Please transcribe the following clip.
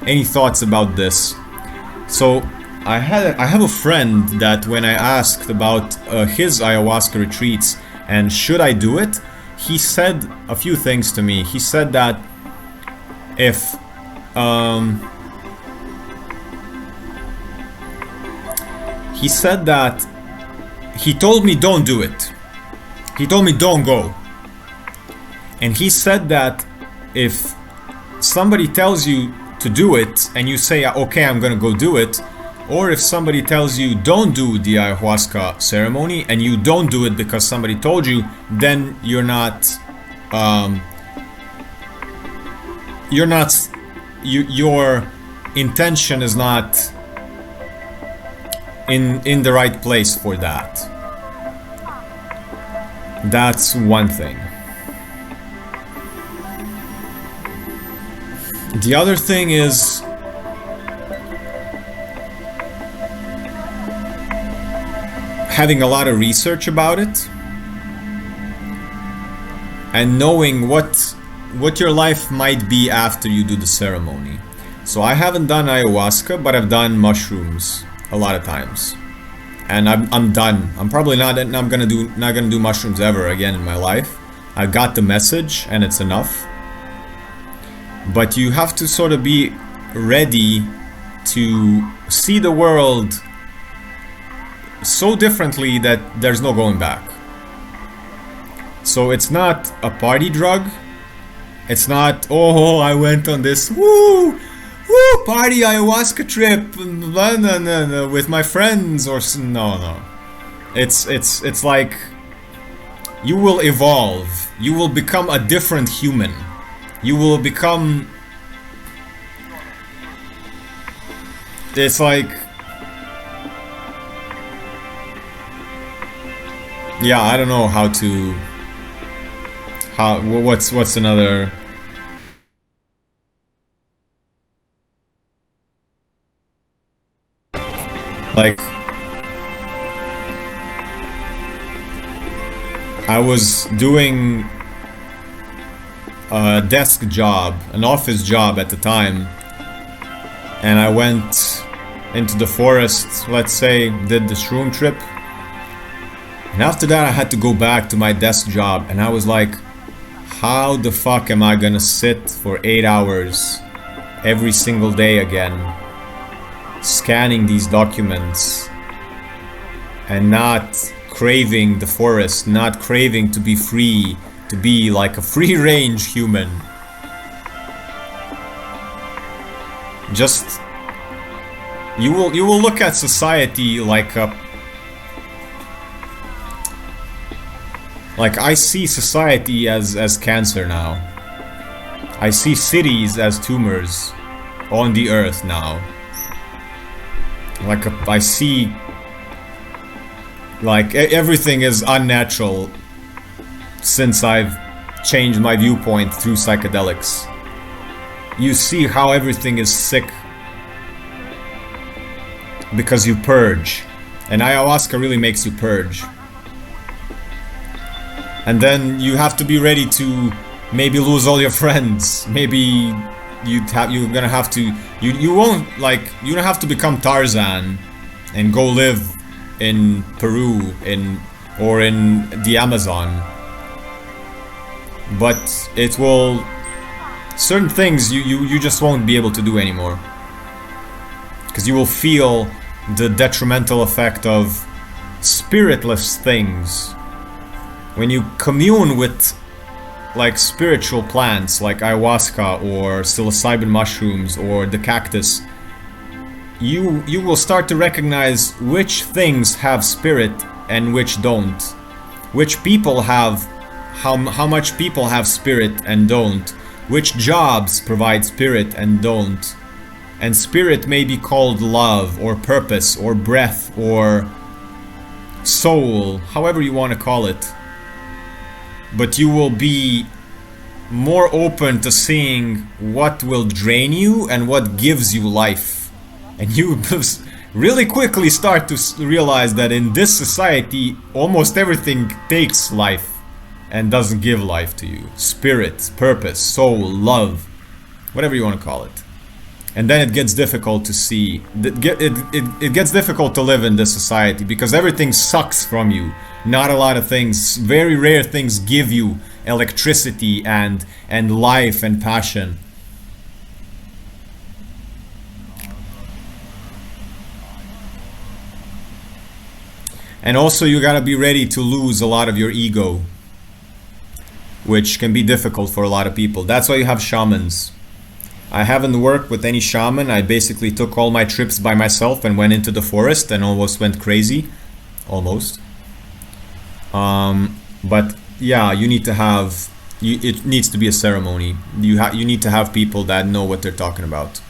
any thoughts about this. So I have a friend that when I asked about his ayahuasca retreats and should I do it, he said a few things to me. He said that if he told me don't do it. He told me don't go. And he said that if somebody tells you to do it and you say okay, I'm gonna go do it, or if somebody tells you don't do the ayahuasca ceremony and you don't do it because somebody told you, then your intention is not in the right place for that. That's one thing. The other thing is having a lot of research about it and knowing what your life might be after you do the ceremony. So I haven't done ayahuasca, but I've done mushrooms a lot of times, and I'm done. I'm probably not gonna do mushrooms ever again in my life. I got the message and it's enough. But you have to sort of be ready to see the world so differently that there's no going back. So it's not a party drug. It's not, oh, I went on this woo party ayahuasca trip with my friends, or no. It's like you will evolve. You will become a different human. You will become. It's like. Yeah, I don't know how to. What's another. Like. I was doing a desk job, an office job at the time, and I went into the forest, let's say, did the shroom trip, and after that I had to go back to my desk job, and I was like, how the fuck am I gonna sit for 8 hours every single day again, scanning these documents and not craving the forest, not craving to be free, to be like a free-range human. Just you will look at society like I see society as cancer now. I see cities as tumors on the earth now. I see everything is unnatural since I've changed my viewpoint through psychedelics. You see how everything is sick because you purge, and ayahuasca really makes you purge. And then you have to be ready to maybe lose all your friends. Maybe you don't have to become Tarzan and go live in Peru or in the Amazon. But it will, certain things you just won't be able to do anymore, because you will feel the detrimental effect of spiritless things. When you commune with like spiritual plants like ayahuasca or psilocybin mushrooms or the cactus, you will start to recognize which things have spirit and which don't, which people have, how much people have spirit and don't, which jobs provide spirit and don't. And spirit may be called love or purpose or breath or soul, however you want to call it. But you will be more open to seeing what will drain you and what gives you life. And you really quickly start to realize that in this society, almost everything takes life and doesn't give life to you. Spirit, purpose, soul, love, whatever you want to call it. And then it gets difficult to see. It gets difficult to live in this society because everything sucks from you. Not a lot of things, very rare things give you electricity and life and passion. And also you gotta be ready to lose a lot of your ego, which can be difficult for a lot of people. That's why you have shamans. I haven't worked with any shaman. I basically took all my trips by myself and went into the forest and almost went crazy. Almost. But yeah, you need to have, it needs to be a ceremony. You need to have people that know what they're talking about.